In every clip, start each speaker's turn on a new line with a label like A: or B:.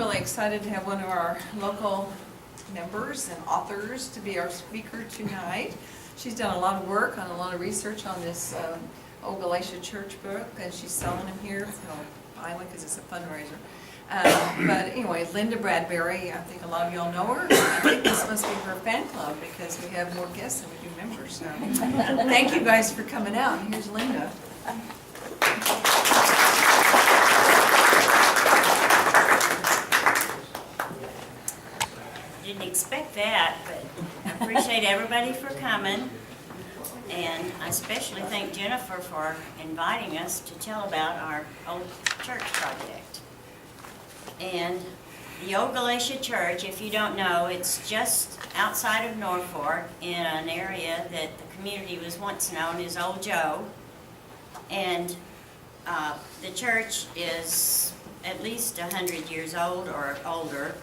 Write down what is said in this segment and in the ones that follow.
A: really excited to have one of our local members and authors to be our speaker tonight. She's done a lot of work on a lot of research on this old Galatia Church book, and she's selling them here, finally, because it's a fundraiser. But anyway, Linda Bradbury, I think a lot of y'all know her. I think this must be her fan club because we have more guests than we do members. So thank you guys for coming out. And here's Linda.
B: Didn't expect that, but I appreciate everybody for coming. And I especially thank Jennifer for inviting us to tell about our old church project. And the old Galatia Church, if you don't know, it's just outside of Norfolk in an area that the community was once known as Old Joe. And the church is at least 100 years old or older.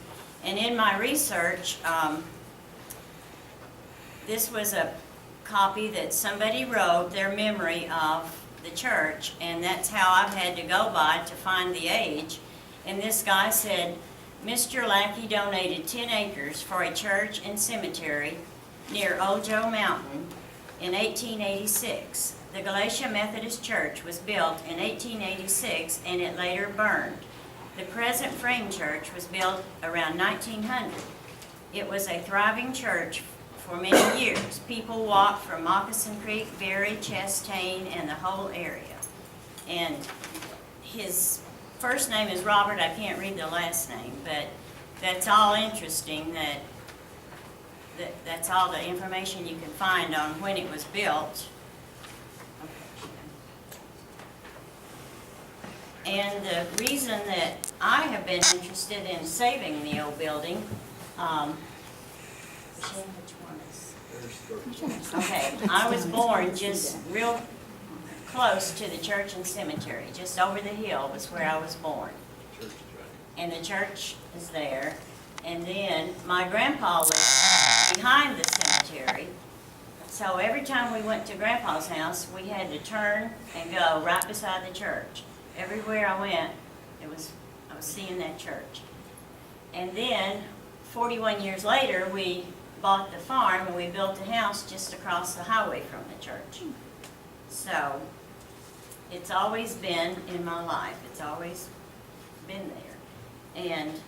B: And in my research, this was a copy that somebody wrote, their memory of the church, and that's how I've had to go by to find the age. And this guy said, Mr. Lackey donated 10 acres for a church and cemetery near Old Joe Mountain in 1886. The Galatia Methodist Church was built in 1886 and it later burned. The present frame church was built around 1900. It was a thriving church for many years. People walked from Moccasin Creek, Berry, Chastain, and the whole area. And his first name is Robert. I can't read the last name, but that's all interesting. That's all the information you can find on when it was built. And the reason that I have been interested in saving the old building, which one is? Okay, I was born just real close to the church and cemetery. Just over the hill was where I was born. And the church is there. And then my grandpa lived behind the cemetery. So every time we went to Grandpa's house, we had to turn and go right beside the church. Everywhere I went, I was seeing that church. And then, 41 years later, we bought the farm and we built a house just across the highway from the church. So, it's always been in my life. It's always been there. And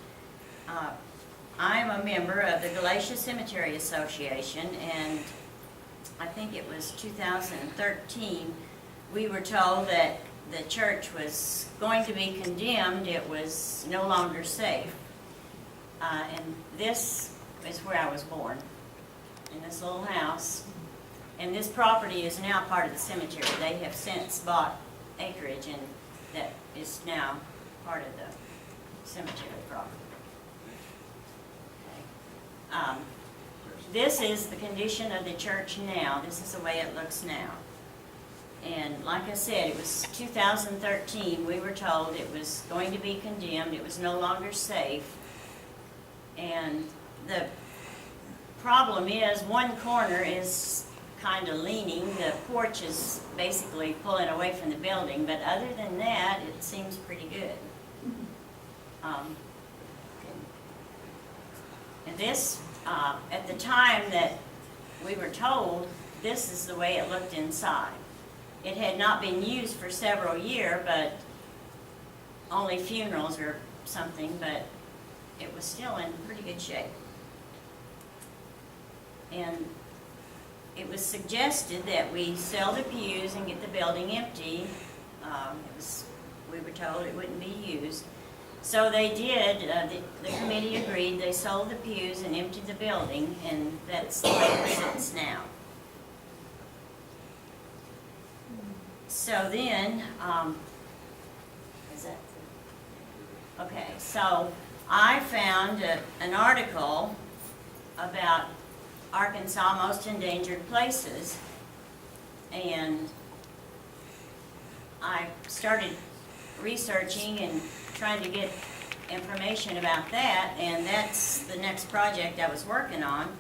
B: I'm a member of the Galatia Cemetery Association, and I think it was 2013, we were told that the church was going to be condemned. It was no longer safe. And this is where I was born, in this little house. And this property is now part of the cemetery. They have since bought acreage, and that is now part of the cemetery property. Okay. This is the condition of the church now. This is the way it looks now. And like I said, it was 2013, we were told it was going to be condemned, it was no longer safe. And the problem is, one corner is kind of leaning, the porch is basically pulling away from the building, but other than that, it seems pretty good. And this, at the time that we were told, this is the way it looked inside. It had not been used for several years, but only funerals or something, but it was still in pretty good shape. And it was suggested that we sell the pews and get the building empty. We were told it wouldn't be used. So they did, the committee agreed, they sold the pews and emptied the building, and that's the way it sits now. So then, is that, okay, so I found an article about Arkansas' most endangered places, and I started researching and trying to get information about that, and that's the next project I was working on.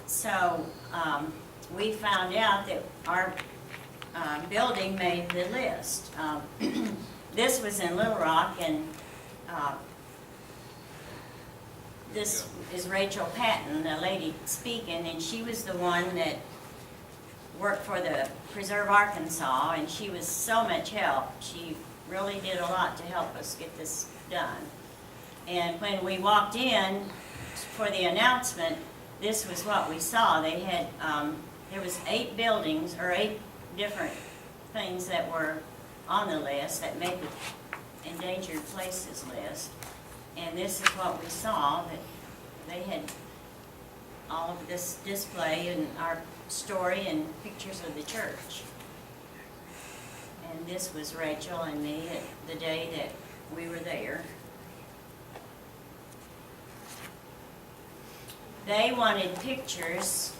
B: So we found out that our building made the list. This was in Little Rock, and this is Rachel Patton, the lady speaking, and she was the one that worked for the Preserve Arkansas, and she was so much help. She really did a lot to help us get this done. And when we walked in for the announcement, this was what we saw. They had, there was 8 buildings, or 8 different things that were on the list that made the endangered places list. And this is what we saw, that they had all of this display and our story and pictures of the church. And this was Rachel and me at the day that we were there. They wanted pictures,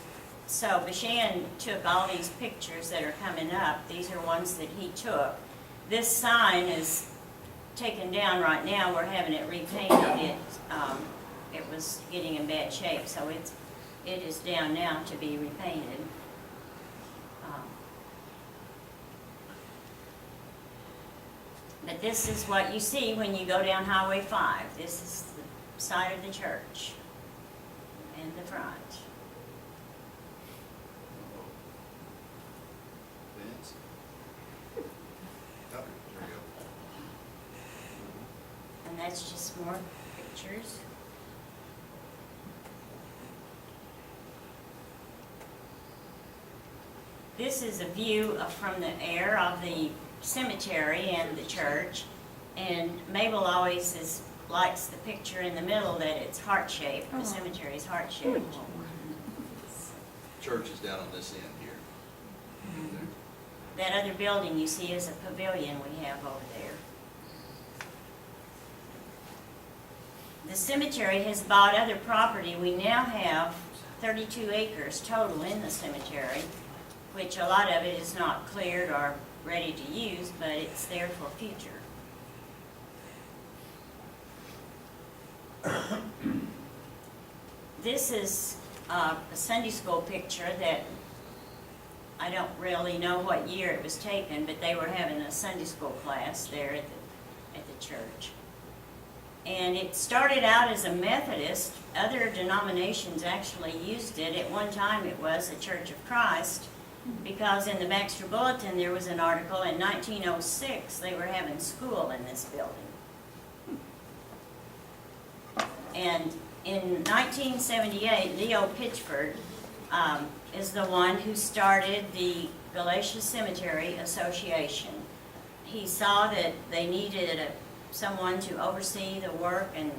B: so Bashan took all these pictures that are coming up. These are ones that he took. This sign is taken down right now. We're having it repainted. It was getting in bad shape, so it is down now to be repainted. But this is what you see when you go down Highway 5. This is the side of the church and the front.
C: Vince? Oh, there you go.
B: And that's just more pictures. This is a view from the air of the cemetery and the church. And Mabel always likes the picture in the middle that it's heart-shaped. The cemetery is heart-shaped.
C: Church is down on this end here.
B: That other building you see is a pavilion we have over there. The cemetery has bought other property. We now have 32 acres total in the cemetery, which a lot of it is not cleared or ready to use, but it's there for future. This is a Sunday school picture that I don't really know what year it was taken, but they were having a Sunday school class there at the church. And it started out as a Methodist. Other denominations actually used it. At one time it was a Church of Christ, because in the Baxter Bulletin there was an article in 1906 they were having school in this building. And in 1978, Leo Pitchford is the one who started the Galatia Cemetery Association. He saw that they needed someone to oversee the work and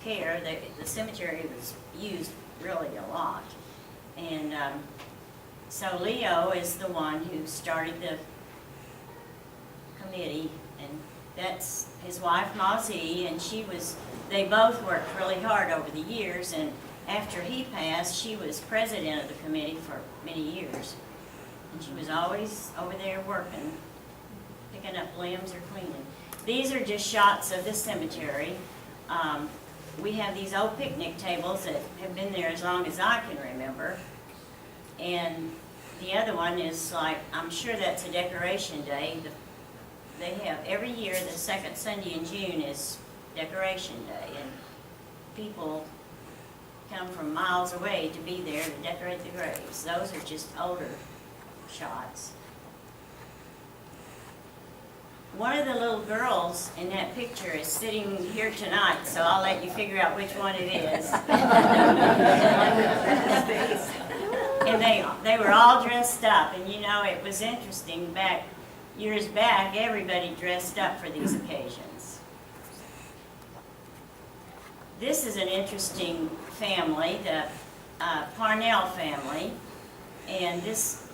B: care. The cemetery was used really a lot. And so Leo is the one who started the committee, and that's his wife Mauzy, and they both worked really hard over the years, and after he passed, she was president of the committee for many years. And she was always over there working, picking up limbs or cleaning. These are just shots of the cemetery. We have these old picnic tables that have been there as long as I can remember. And the other one is like, I'm sure that's a decoration day. They have, every year, the second Sunday in June is decoration day. And people come from miles away to be there to decorate the graves. Those are just older shots. One of the little girls in that picture is sitting here tonight, so I'll let you figure out which one it is. And they were all dressed up, and you know, it was interesting, years back, everybody dressed up for these occasions. This is an interesting family, the Parnell family, and this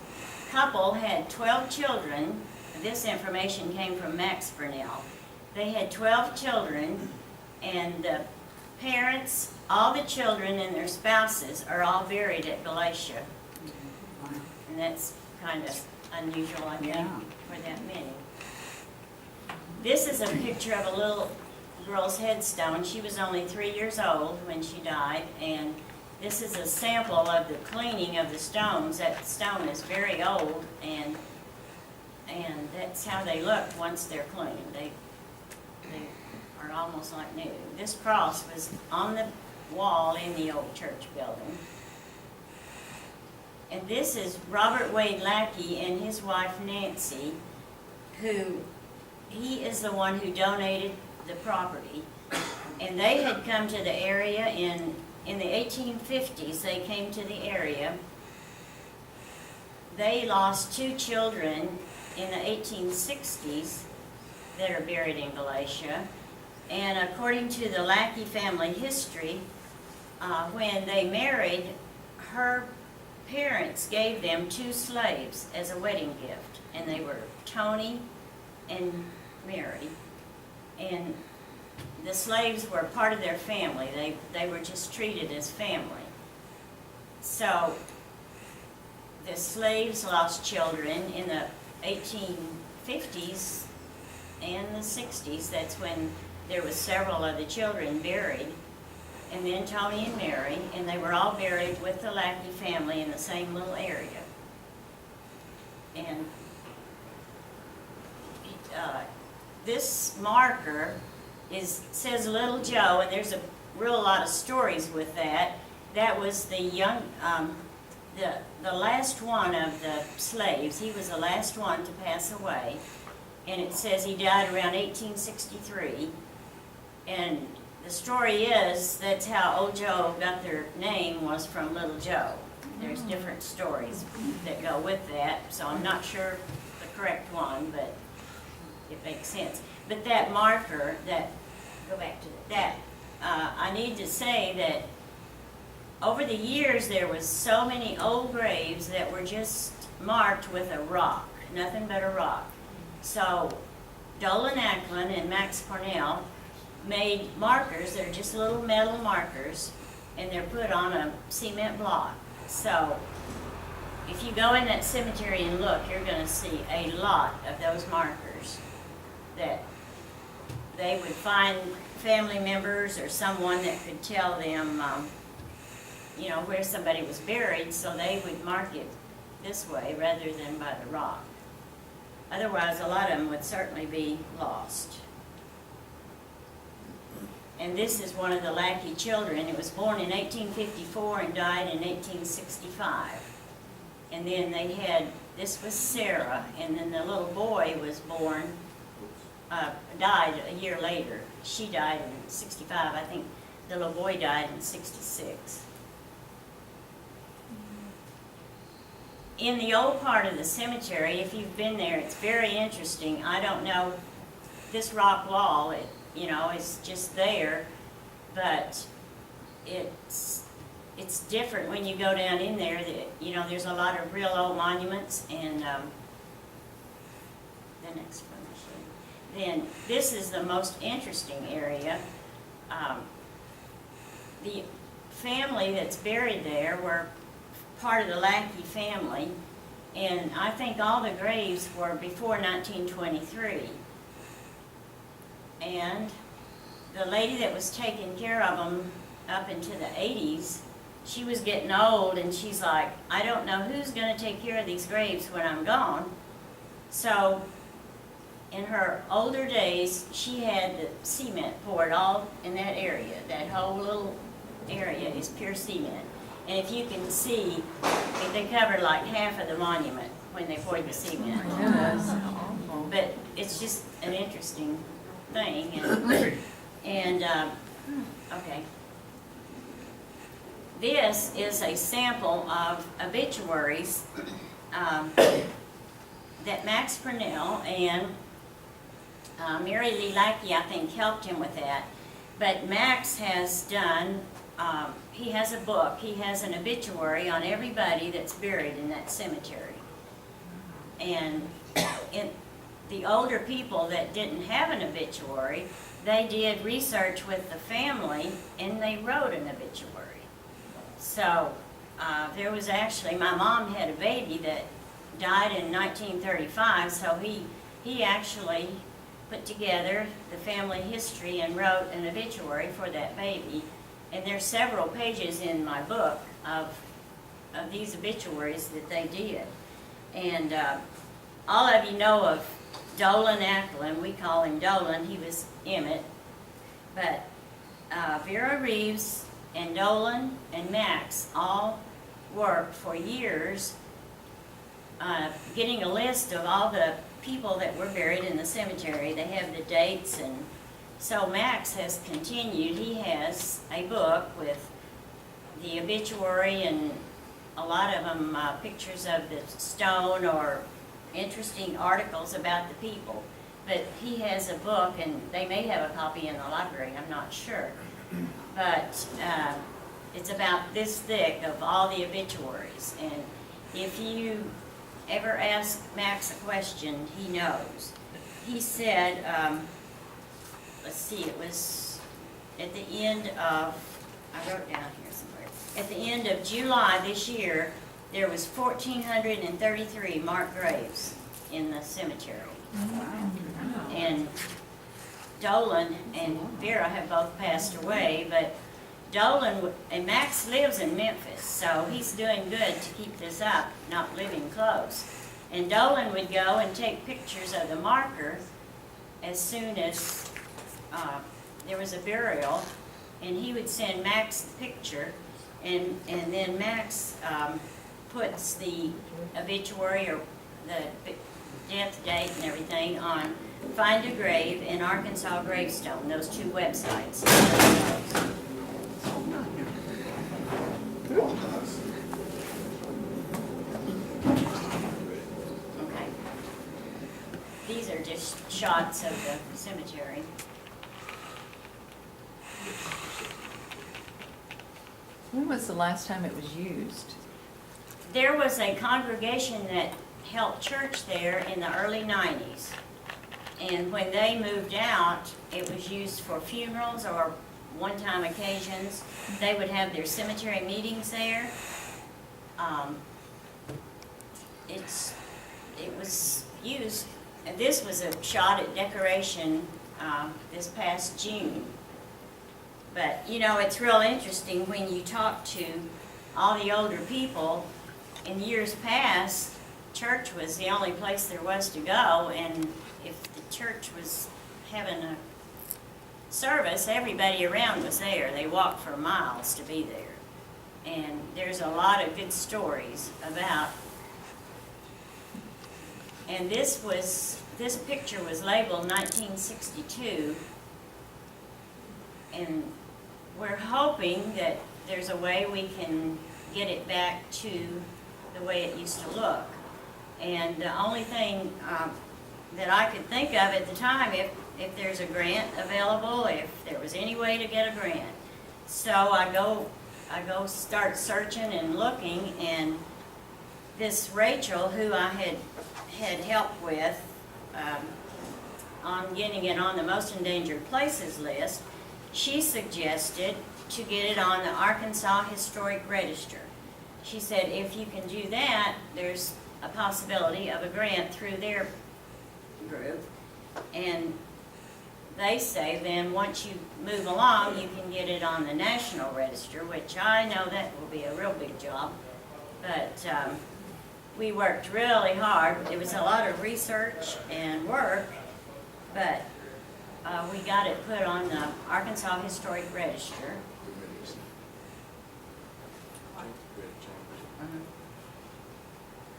B: couple had 12 children. This information came from Max Parnell. They had 12 children, and the parents, all the children and their spouses are all buried at Galatia. And that's kind of unusual, I think, for that many. This is a picture of a little girl's headstone. She was only 3 years old when she died, and this is a sample of the cleaning of the stones. That stone is very old, and that's how they look once they're cleaned. They are almost like new. This cross was on the wall in the old church building. And this is Robert Wade Lackey and his wife Nancy, who, he is the one who donated the property. And they had come to the area in the 1850s, they came to the area. They lost 2 children in the 1860s that are buried in Galatia. And according to the Lackey family history, when they married, her parents gave them 2 slaves as a wedding gift. And they were Tony and Mary. And the slaves were part of their family. They were just treated as family. So the slaves lost children in the 1850s and the 60s. That's when there was several of the children buried. And then Tony and Mary, and they were all buried with the Lackey family in the same little area. And this marker says Little Joe, and there's a real lot of stories with that. That was the young, the last one of the slaves. He was the last one to pass away, and it says he died around 1863. And the story is that's how Old Joe got their name, was from Little Joe. There's different stories that go with that, so I'm not sure the correct one, but it makes sense. But that marker, go back to that, I need to say that over the years there was so many old graves that were just marked with a rock, nothing but a rock. So Dolan Ackland and Max Cornell made markers. They're just little metal markers, and they're put on a cement block. So if you go in that cemetery and look, you're going to see a lot of those markers that they would find family members or someone that could tell them, you know, where somebody was buried, so they would mark it this way rather than by the rock. Otherwise, a lot of them would certainly be lost. And this is one of the Lackey children. It was born in 1854 and died in 1865. And then they had, this was Sarah, and then the little boy was born, died a year later. She died in 65. I think the little boy died in 66. In the old part of the cemetery, if you've been there, it's very interesting. I don't know, this rock wall, you know, is just there, but it's different when you go down in there. That, you know, there's a lot of real old monuments, and the next one. Then this is the most interesting area. The family that's buried there were part of the Lackey family, and I think all the graves were before 1923. And the lady that was taking care of them up into the 80s, she was getting old, and she's like, I don't know who's going to take care of these graves when I'm gone. So in her older days, she had the cement poured all in that area. That whole little area is pure cement. And if you can see, they covered like half of the monument when they poured the cement. But it's just an interesting thing. And okay. This is a sample of obituaries that Max Purnell and Mary Lee Lackey, I think, helped him with that. But Max has done, he has a book, he has an obituary on everybody that's buried in that cemetery. And the older people that didn't have an obituary, they did research with the family and they wrote an obituary. So there was actually, my mom had a baby that died in 1935, so he actually put together the family history and wrote an obituary for that baby. And there's several pages in my book of these obituaries that they did. And all of you know of Dolan Ackland. We call him Dolan. He was Emmett. But Vera Reeves and Dolan and Max all worked for years getting a list of all the people that were buried in the cemetery. They have the dates, and so Max has continued. He has a book with the obituary and a lot of them pictures of the stone or interesting articles about the people. But he has a book, and they may have a copy in the library, I'm not sure. But it's about this thick of all the obituaries. And if you ever ask Max a question, he knows. He said, let's see, it was at the end of, I wrote down here somewhere, at the end of July this year, there was 1,433 marked graves in the cemetery. And Dolan and Vera have both passed away, but Dolan, and Max lives in Memphis, so he's doing good to keep this up, not living close. And Dolan would go and take pictures of the marker as soon as there was a burial, and he would send Max the picture, and then Max puts the obituary or the death date and everything on Find a Grave and Arkansas Gravestone, those two websites. Okay. These are just shots of the cemetery.
A: When was the last time it was used?
B: There was a congregation that helped church there in the early 90s. And when they moved out, it was used for funerals or one-time occasions. They would have their cemetery meetings there. It was used, and this was a shot at decoration this past June. But, you know, it's real interesting when you talk to all the older people. In years past, church was the only place there was to go, and if the church was having a service, everybody around was there. They walked for miles to be there. And there's a lot of good stories about. And this picture was labeled 1962. And we're hoping that there's a way we can get it back to the way it used to look. And the only thing that I could think of at the time, if there's a grant available, if there was any way to get a grant. So I go start searching and looking, and this Rachel, who I had helped with on getting it on the most endangered places list, she suggested to get it on the Arkansas Historic Register. She said if you can do that, there's a possibility of a grant through their group. And they say then once you move along, you can get it on the National Register, which I know that will be a real big job. But we worked really hard. It was a lot of research and work, but we got it put on the Arkansas Historic Register.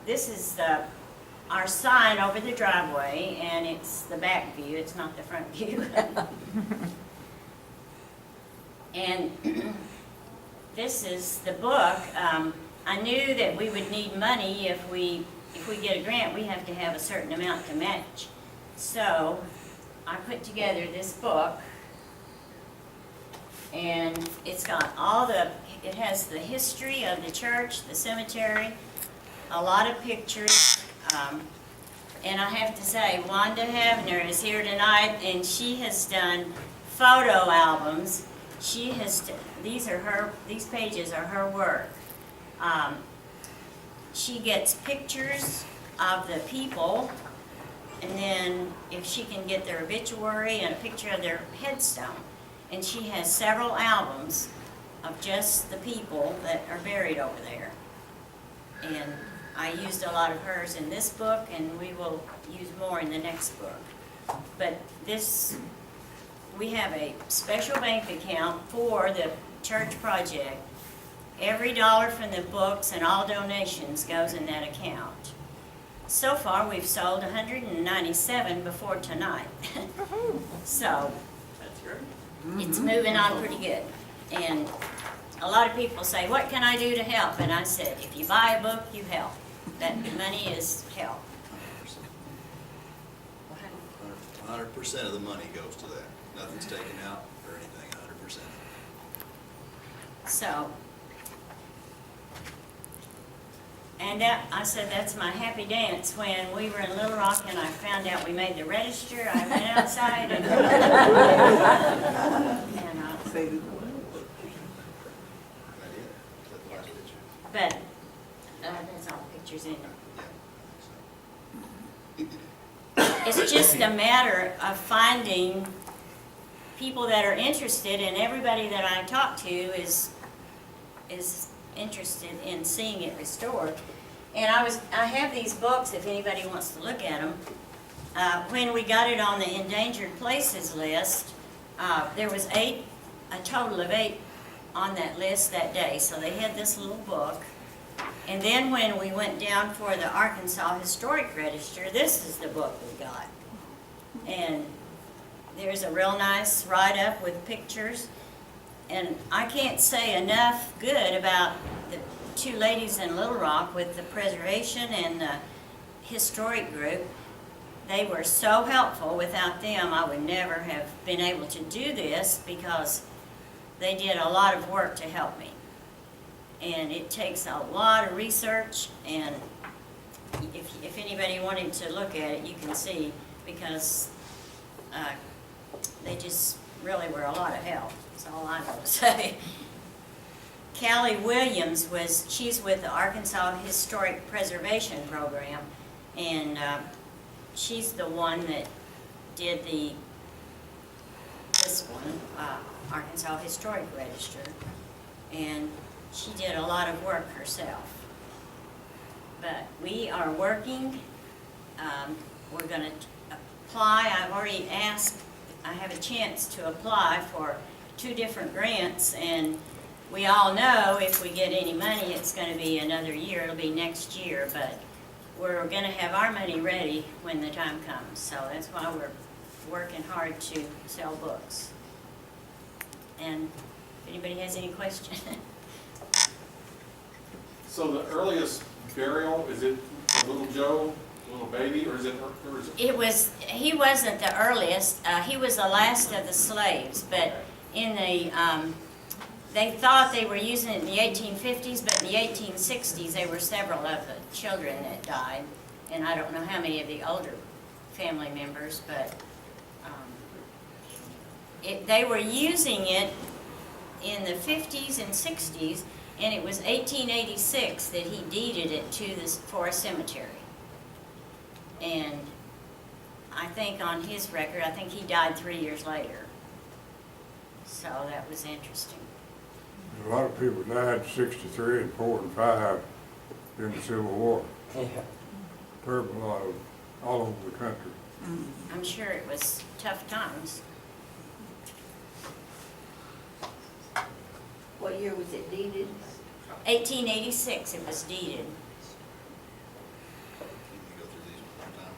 B: This is our sign over the driveway, and it's the back view, it's not the front view. And this is the book. I knew that we would need money if we get a grant. We have to have a certain amount to match. So I put together this book, and it's got it has the history of the church, the cemetery, a lot of pictures, and I have to say, Wanda Havner is here tonight, and she has done photo albums. These pages are her work. She gets pictures of the people, and then if she can get their obituary and a picture of their headstone. And she has several albums of just the people that are buried over there. And I used a lot of hers in this book, and we will use more in the next book. But we have a special bank account for the church project, every dollar from the books and all donations goes in that account. So far, we've sold 197 before tonight. So,
D: That's great.
B: it's moving on pretty good. And a lot of people say, what can I do to help? And I said, if you buy a book, you help. That money is help.
C: 100% of the money goes to that. Nothing's taken out or anything, 100%.
B: So, and that, I said, that's my happy dance. When we were in Little Rock and I found out we made the register, I went outside and,
E: Say the
C: That it? Is that the last picture?
B: but, that's all the pictures in it. It's just a matter of finding people that are interested, and everybody that I talk to is interested in seeing it restored. And I have these books if anybody wants to look at them. When we got it on the endangered places list, there was a total of 8 on that list that day. So they had this little book. And then when we went down for the Arkansas Historic Register, this is the book we got. And there's a real nice write-up with pictures. And I can't say enough good about the 2 ladies in Little Rock with the preservation and the historic group. They were so helpful. Without them, I would never have been able to do this because they did a lot of work to help me. And it takes a lot of research, and if anybody wanted to look at it, you can see, because they just really were a lot of help. That's all I'm going to say. Callie Williams she's with the Arkansas Historic Preservation Program, and she's the one that did this one, Arkansas Historic Register, and she did a lot of work herself. But we are working. We're going to apply. I've already asked. I have a chance to apply for 2 different grants, and we all know if we get any money, it's going to be another year. It'll be next year, but we're going to have our money ready when the time comes. So that's why we're working hard to sell books. And if anybody has any questions.
D: So the earliest burial, is it a little Joe, little baby, or is it?
B: He wasn't the earliest. He was the last of the slaves, but in the, they thought they were using it in the 1850s, but in the 1860s there were several of the children that died, and I don't know how many of the older family members, but they were using it in the 50s and 60s, and it was 1886 that he deeded it to this Forest Cemetery. And I think on his record, I think he died 3 years later. So that was interesting.
F: A lot of people died 63 and 4 and 5 during the Civil War. Terrible lot of all over the country.
B: I'm sure it was tough times.
E: What year was it deeded?
B: 1886 it was deeded.
C: Can you go through these one more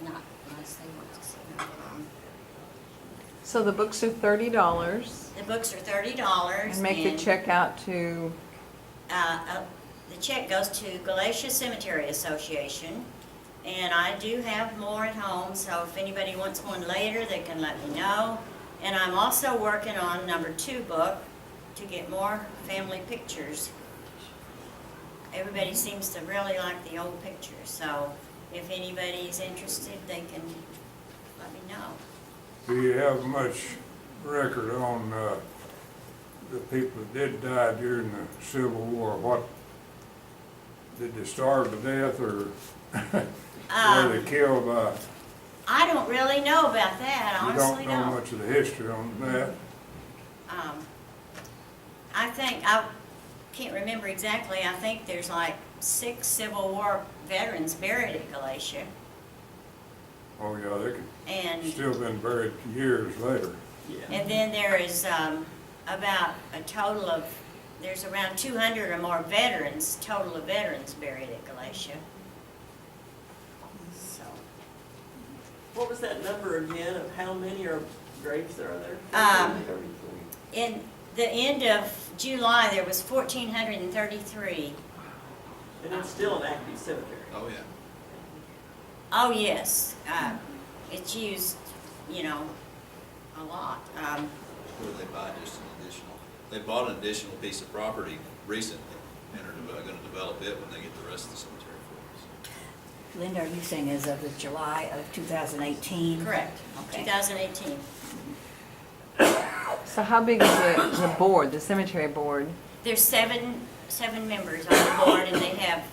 C: time?
B: Not unless they want to see them.
A: So the books are $30,
B: The books are $30.
A: and make the check out to,
B: The check goes to Galatia Cemetery Association, and I do have more at home, so if anybody wants one later, they can let me know. And I'm also working on #2 book to get more family pictures. Everybody seems to really like the old pictures, so if anybody's interested, they can let me know.
F: Do you have much record on the people that did die during the Civil War? What, did they starve to death, or were they killed by?
B: I don't really know about that, I
F: You
B: honestly
F: don't know much of the history on that?
B: I think, I can't remember exactly, I think there's like 6 Civil War veterans buried at Galatia.
F: Oh, yeah, they could
B: And,
F: still been buried years later.
B: and then there is about a total of, there's around 200 or more veterans, total of veterans buried at Galatia. So,
G: What was that number again of how many are graves there are there?
B: in the end of July, there was 1,433.
G: And it's still an active cemetery.
C: Oh, yeah.
B: Oh, yes, it's used, you know, a lot.
C: Or they buy just an additional, they bought an additional piece of property recently and are gonna develop it when they get the rest of the cemetery for us.
E: Linda, are you saying as of the July of 2018?
B: Correct,
E: Okay.
B: 2018.
H: So how big is the board, the cemetery board?
B: There's seven members on the board, and they have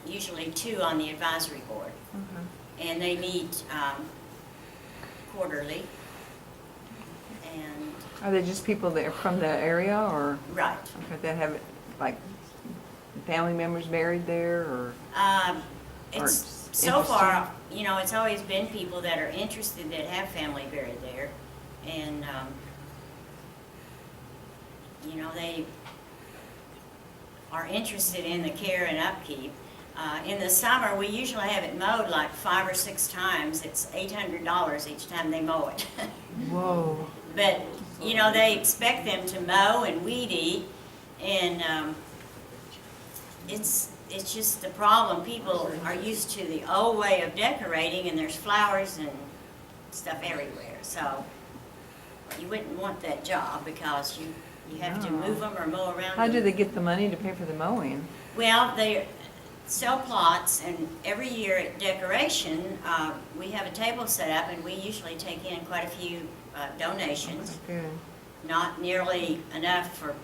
B: usually 2 on the advisory board. And they meet quarterly. And,
H: Are they just people that are from the area, or
B: right.
H: okay, that have, like, family members buried there, or?
B: It's,
H: Or
B: so far, you know, it's always been people that are interested that have family buried there. And, you know, they are interested in the care and upkeep. In the summer, we usually have it mowed like 5 or 6 times. It's $800 each time they mow it.
H: Whoa.
B: But, you know, they expect them to mow and weed eat, and it's just the problem. People are used to the old way of decorating, and there's flowers and stuff everywhere. So you wouldn't want that job because you have to
H: No.
B: move them or mow around
H: How do
B: them.
H: they get the money to pay for the mowing?
B: Well, they sell plots, and every year at decoration, we have a table set up, and we usually take in quite a few donations.
H: Good.
B: Not nearly enough for,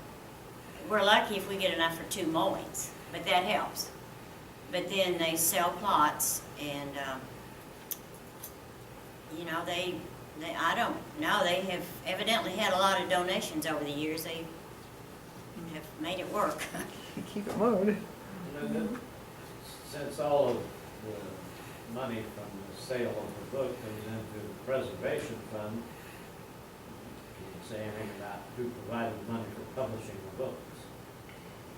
B: we're lucky if we get enough for 2 mowings, but that helps. But then they sell plots, and, you know, I don't know, they have evidently had a lot of donations over the years. They have made it work.
H: Keep it mowed.
I: You know, since all of the money from the sale of the book comes into the preservation fund, can you say anything about who provided money for publishing the books?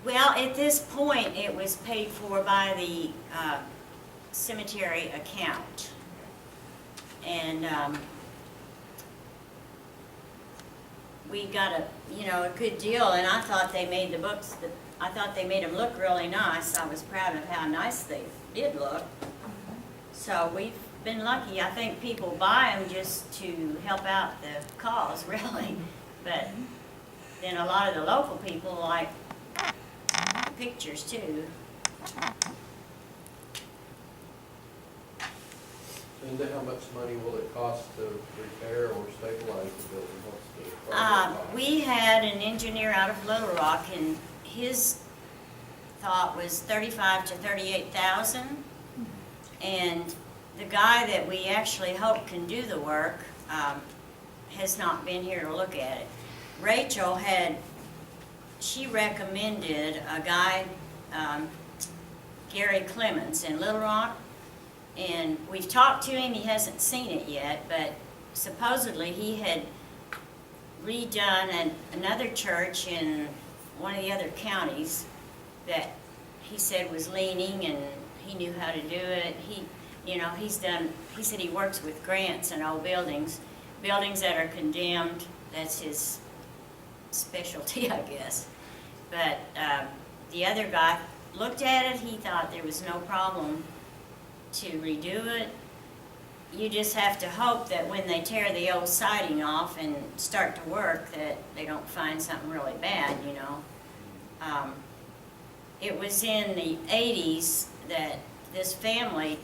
B: Well, at this point, it was paid for by the cemetery account. And we got a good deal, and I thought they made the books, I thought they made them look really nice. I was proud of how nice they did look. So we've been lucky. I think people buy them just to help out the cause, really. But then a lot of the local people like pictures too.
J: Linda, how much money will it cost to repair or stabilize the building? What's the project cost?
B: We had an engineer out of Little Rock, and his thought was 35 to 38,000. And the guy that we actually hope can do the work has not been here to look at it. Rachel she recommended a guy, Gary Clemens in Little Rock, and we've talked to him. He hasn't seen it yet, but supposedly he had redone another church in one of the other counties that he said was leaning, and he knew how to do it. He said he works with grants and old buildings that are condemned. That's his specialty, I guess. But the other guy looked at it. He thought there was no problem to redo it. You just have to hope that when they tear the old siding off and start to work, that they don't find something really bad, you know. It was in the 80s that this family,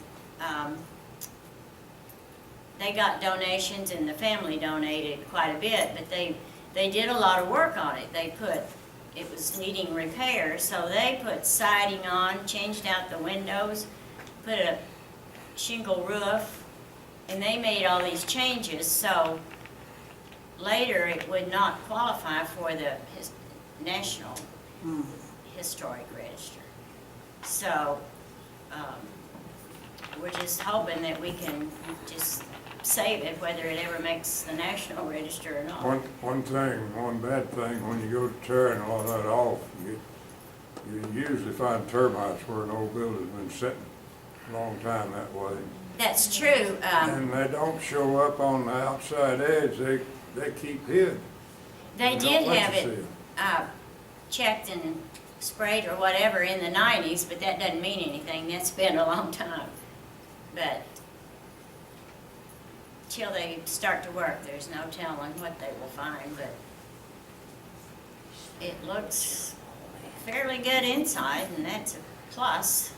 B: they got donations, and the family donated quite a bit, but they did a lot of work on it. It was needing repair, so they put siding on, changed out the windows, put a shingle roof, and they made all these changes, so later it would not qualify for the National Historic Register. So we're just hoping that we can just save it, whether it ever makes the National Register or not.
F: One bad thing, when you go to tearing all that off, you usually find termites where an old building's been sitting a long time that way.
B: That's true.
F: And they don't show up on the outside edge, they keep hid.
B: They
F: They
B: did
F: don't let
B: have
F: you
B: it
F: see 'em.
B: checked and sprayed or whatever in the 90s, but that doesn't mean anything. That's been a long time. But till they start to work, there's no telling what they will find, but it looks fairly good inside, and that's a plus.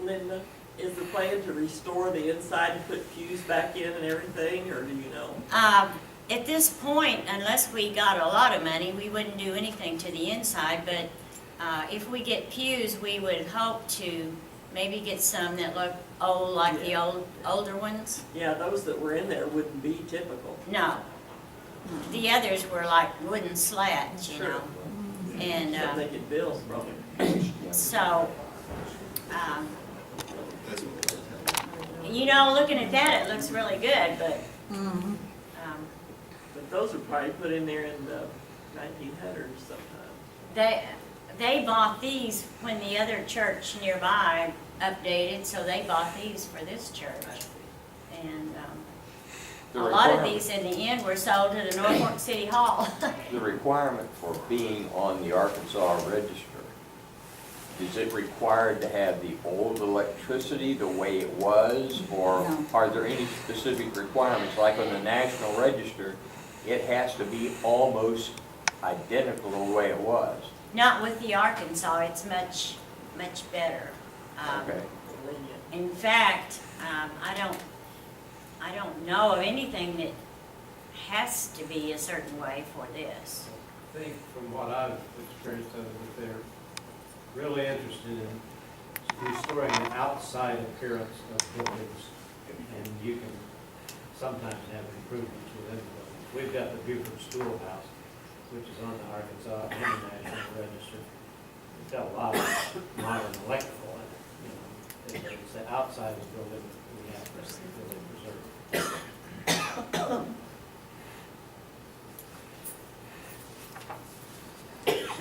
G: Linda, is the plan to restore the inside and put pews back in and everything, or do you know?
B: At this point, unless we got a lot of money, we wouldn't do anything to the inside, but if we get pews, we would hope to maybe get some that look old, like the older ones.
G: Yeah, those that were in there wouldn't be typical.
B: No. The others were like wooden slats, you know. And
G: Except they get bills probably.
B: so,
C: That's what it is.
B: you know, looking at that, it looks really good, but
G: But those were probably put in there in the 1900s sometime.
B: they bought these when the other church nearby updated, so they bought these for this church. And a
K: The
B: lot of
K: requirement-
B: these in the end were sold to the Norfolk City Hall.
K: The requirement for being on the Arkansas Register, is it required to have the old electricity the way it was? Or
E: No.
K: are there any specific requirements, like on the National Register, it has to be almost identical the way it was?
B: Not with the Arkansas, it's much, much better.
K: Okay.
B: In fact, I don't know of anything that has to be a certain way for this.
I: I think from what I've experienced of it, that they're really interested in restoring the outside appearance of buildings. And you can sometimes have improvements within the buildings. We've got the Buford Schoolhouse, which is on the Arkansas International Register. It's got a lot of modern electrical in it, you know. It's the outside of the building we have to really preserve.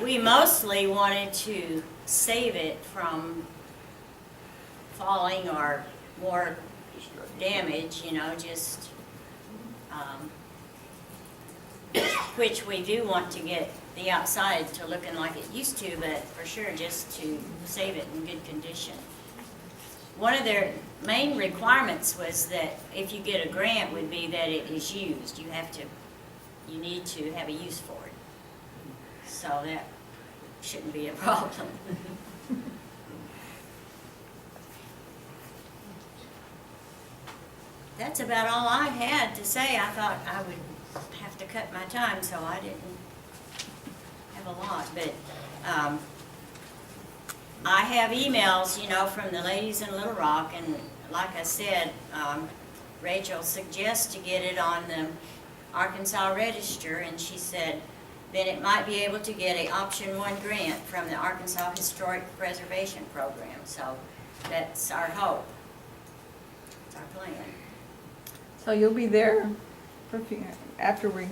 B: We mostly wanted to save it from falling or more damage, you know, just, which we do want to get the outside to looking like it used to, but for sure just to save it in good condition. One of their main requirements was that if you get a grant would be that it is used. You need to have a use for it. So that shouldn't be a problem. That's about all I had to say. I thought I would have to cut my time, so I didn't have a lot. But I have emails, you know, from the ladies in Little Rock, and like I said, Rachel suggests to get it on the Arkansas Register, and she said then it might be able to get a Option 1 grant from the Arkansas Historic Preservation Program. So that's our hope. It's our plan.
H: So you'll be there for a few, after we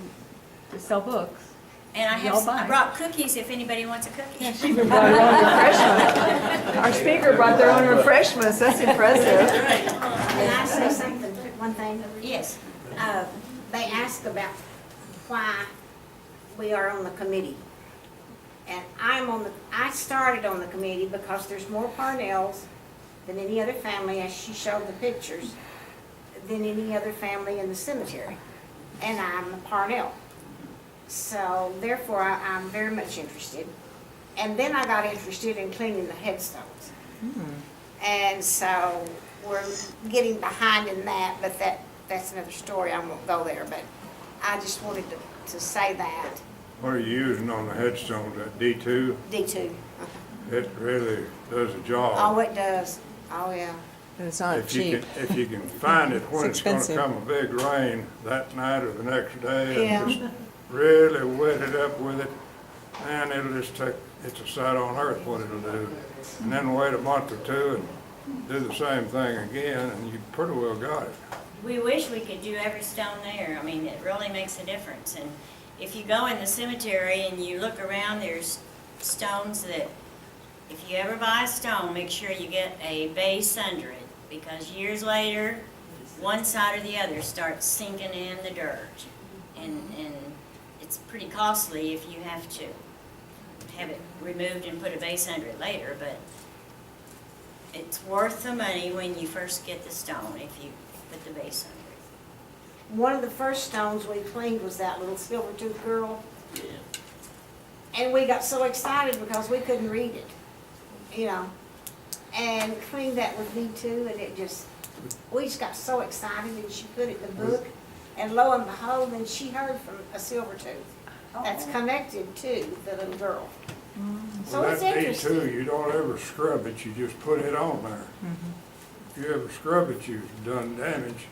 H: to sell books.
B: And
H: Y'all buy.
B: I brought cookies if anybody wants a cookie.
H: She even brought her own refreshments. Our speaker brought their own refreshments, that's impressive.
L: Can I say something, one thing?
B: Yes.
L: They ask about why we are on the committee. And I started on the committee because there's more Parnells than any other family, as she showed the pictures, than any other family in the cemetery. And I'm a Parnell. So therefore, I'm very much interested. And then I got interested in cleaning the headstones. And so we're getting behind in that, but that's another story. I won't go there, but I just wanted to say that.
F: What are you using on the headstones, that D2?
L: D2.
F: It really does a job.
L: Oh, it does. Oh, yeah.
H: And it's not cheap.
F: If you can find it when it's gonna
H: expensive.
F: come a big rain that night or the next day,
L: Yeah.
F: and just really wet it up with it, and it'll just take, it's a sight on earth what it'll do. And then wait a month or two, and do the same thing again, and you pretty well got it.
B: We wish we could do every stone there. I mean, it really makes a difference. And if you go in the cemetery and you look around, there's stones that, if you ever buy a stone, make sure you get a base under it, because years later, one side or the other starts sinking in the dirt. And it's pretty costly if you have to have it removed and put a base under it later, but it's worth the money when you first get the stone, if you put the base under it.
L: One of the first stones we cleaned was that little silver tooth girl. And we got so excited because we couldn't read it, you know. And cleaned that with V2, and it just, we just got so excited, and she put it in the book. And lo and behold, then she heard from a silver tooth that's connected to the little girl. So
F: Well,
L: it's
F: that
L: interesting.
F: V2, you don't ever scrub it, you just put it on there. If you ever scrub it, you've done damage.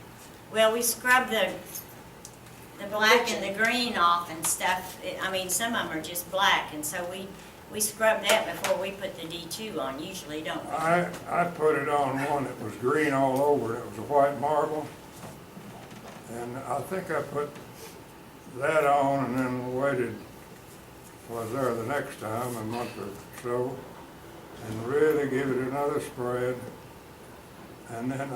B: Well, we scrub the black and the green off and stuff. I mean, some of them are just black, and so we scrub that before we put the D2 on, usually, don't we?
F: I put it on one that was green all over, it was a white marble. And I think I put that on and then waited, was there the next time, a month or so, and really give it another spread. And then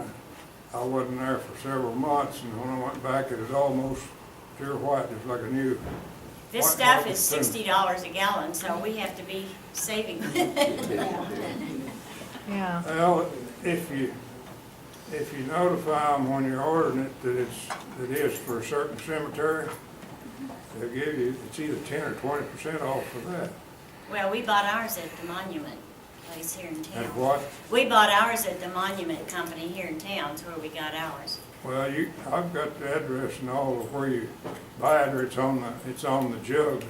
F: I wasn't there for several months, and when I went back, it was almost pure white, just like a new.
B: This
F: white
B: stuff
F: marble
B: is
F: too.
B: $60 a gallon, so we have to be saving.
H: Yeah.
F: Well, if you notify them when you're ordering it that it is for a certain cemetery, they'll give you, it's either 10 or 20% off for that.
B: Well, we bought ours at the monument place here in town.
F: And what?
B: We bought ours at the monument company here in town, is where we got ours.
F: Well, I've got the address and all of where you buy it, or it's on the jug.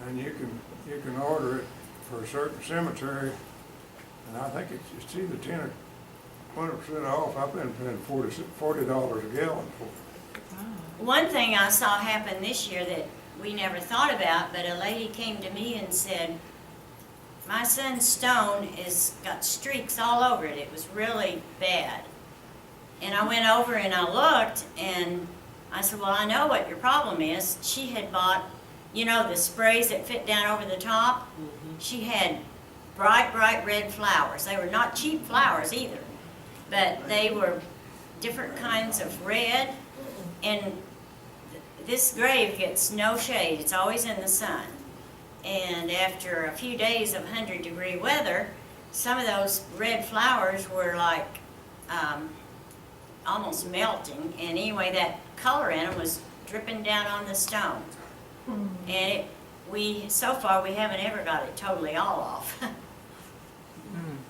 F: And you can order it for a certain cemetery, and I think it's either 10 or 20% off. I've been paying $40 a gallon for it.
B: One thing I saw happen this year that we never thought about, but a lady came to me and said, my son's stone has got streaks all over it. It was really bad. And I went over and I looked, and I said, well, I know what your problem is. She had bought, you know, the sprays that fit down over the top. She had bright, bright red flowers. They were not cheap flowers either, but they were different kinds of red. And this grave gets no shade. It's always in the sun. And after a few days of 100-degree weather, some of those red flowers were like almost melting. And anyway, that color in them was dripping down on the stone. And so far we haven't ever got it totally all off.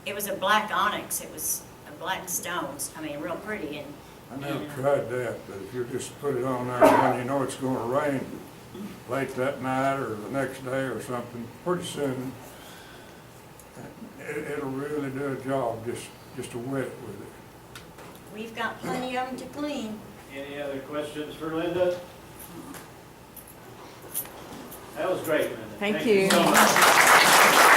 B: It was a black onyx. It was a black stone. I mean, real pretty. And
F: I never tried that, but if you just put it on there when you know it's gonna rain late that night or the next day or something, pretty soon, it'll really do a job, just to wet it with it.
B: we've got plenty of them to clean.
I: Any other questions for Linda? That was great, Linda.
H: Thank you.
I: So much.